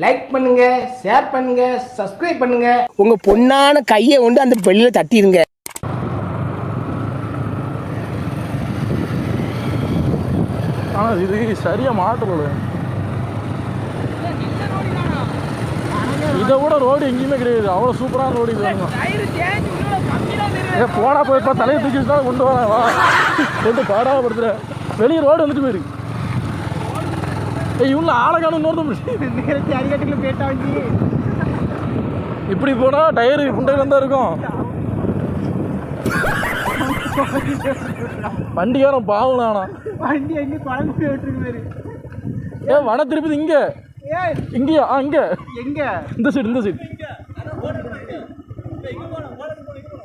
Like பண்ணுங்க, share பண்ணுங்க, subscribe பண்ணுங்க. உங்க பொண்ணான கையை கொண்டு அந்த பெல்லில தட்டிடுங்க. ஆனால் இது சரியாக மாட்டல. இதை விட ரோடு எங்கேயுமே கிடையாது. அவ்வளோ சூப்பரான ரோடு இது. போனா போய்ப்பா தலையை தூக்கி தான் கொண்டு வரேன். வா கொண்டு பாடாப்படுத்துற. வெளியே ரோடு வந்துட்டு போயிரு. இவங்கள ஆளக்கான இன்னொருத்தம் அடிக்கட்டுக்குள்ள பேட்டா வண்டி இப்படி போனா டயரு குண்டையில் தான் இருக்கும். வண்டிக்காரன் பாவனானா வண்டி எங்க குழம்பு விட்டுருக்கு. வன திருப்பதி இங்க இங்கயா? இங்க எங்க? இந்த சைடு இந்த சைடு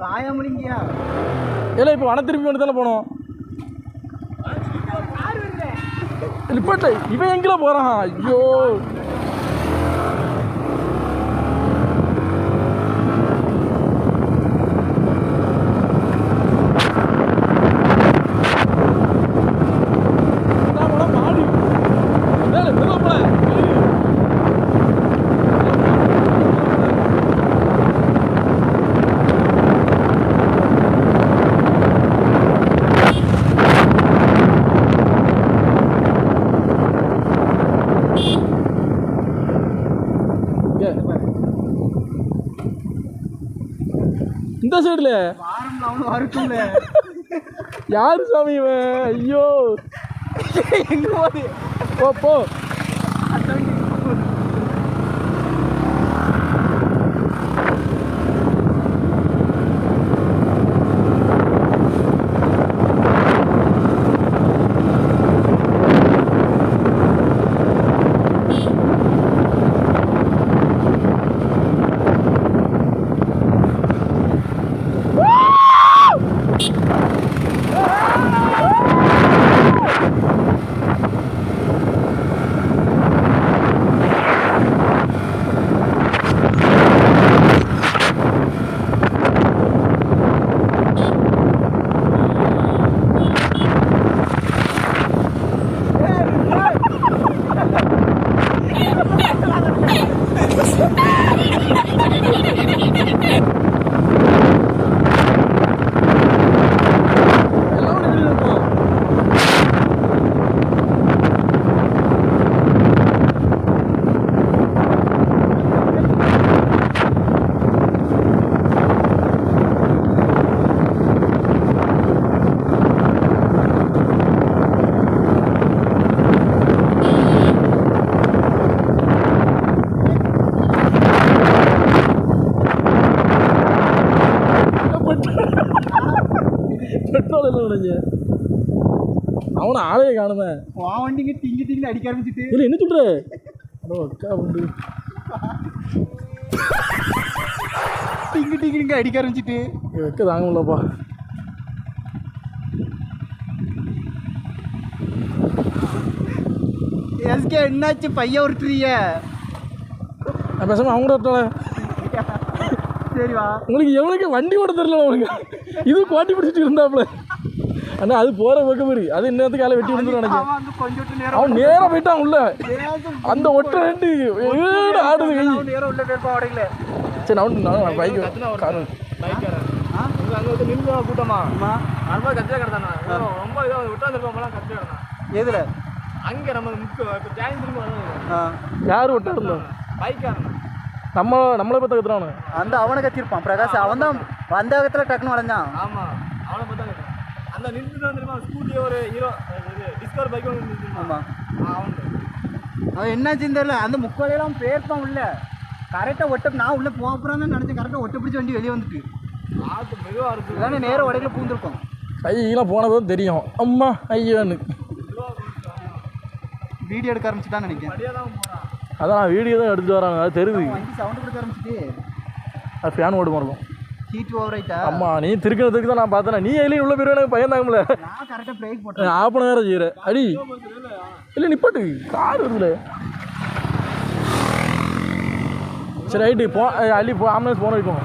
சாயமணிங்கயா. ஏல இப்போ வன திருப்பி வந்து தானே போனோம். இப்பட்ட இவன் எங்கே போறான்? ஐயோ இந்த சைடுல யாரு சாமி இவன்? ஐயோ எங்க போகுது? போ போ. அவனை ஆளையே காணுமே. வண்டிக்கு திங்கி திங்கி அடிக்க ஆரம்பிச்சுட்டு இல்லை என்ன சொல்ற? அக்கா உண்டு திங்கி திங்கி அடிக்க ஆரம்பிச்சுட்டு வைக்க தாங்க முடியலப்பா. எஸ்கே என்னாச்சு? பையன் உருட்டுறீங்க. நான் பேசாம அவங்க விட்டால. சரிவா. உங்களுக்கு எவ்வளோக்கு வண்டி ஓட தெரியல. உங்களுக்கு இது கோட்டி பிடிச்சிட்டு இருந்தாப்புல. ஆனால் அது போகிற பக்கம் மாதிரி அது இன்னத்துக்கு காலை வெட்டி விழுந்து நினைக்கிறேன். அவன் நேராக போயிட்டான் உள்ள. அந்த ஒற்றை ரெண்டு ஆடுது கை. சரி நான் பைக் காரு கூட்டமா எதுல அங்க நம்ம யாரு விட்டா இருந்தோம்? நம்மளை பார்த்து கத்துறானு அந்த அவனை கத்திருப்பான் பிரகாஷ். அவன் தான் வந்த இடத்துல டக்குன்னு வளைஞ்சான். ஆமா அவனை பார்த்தா அந்த நின்றுட்டு வந்துருமா ஸ்கூட்டி ஒரு ஹீரோ டிஸ்கவர் பைக் வந்து. ஆமா அவன் என்னாச்சுன்னு தெரியல. அந்த முக்காலையெல்லாம் பேர்ப்பான் உள்ள கரெக்டாக ஒட்ட. நான் உள்ளே போகிறான்னு நினச்சேன். கரெக்டாக ஒட்ட பிடிச்ச வண்டி வெளியே வந்துட்டு ஆட்டு மெதுவாக இருக்குது. ஏன்னா நேரம் உடையில பூந்துருக்கோம். கையெல்லாம் போனதும் தெரியும். அம்மா ஐயோன்னு வீடியோ எடுக்க ஆரம்பிச்சுட்டான்னு நினைக்கிறேன். அதான் நான் வீடியோ தான் எடுத்துட்டு வராங்க. அது தெரியுது. வண்டி சவுண்டு கொடுக்க ஆரம்பிச்சுட்டு அது ஃபேன் ஓடுமா இருக்கும். ஹீட் ஓவர் ஆயிட்டா. அம்மா நீ திருக்கிறதுக்கு தான் நான் பார்த்தேன். நீ எல்லாம் உள்ள போயிருவேன். எனக்கு பையன் தாங்கல. நான் கரெக்டாக பிரேக் போட்டேன். ஆஃப் பண்ண வேறு செய்கிறேன். அடி இல்லை நிப்பாட்டு கார் வருதுல. சரி ரைட்டு போ அள்ளி போ ஆம்புலன்ஸ் போன வைப்போம்.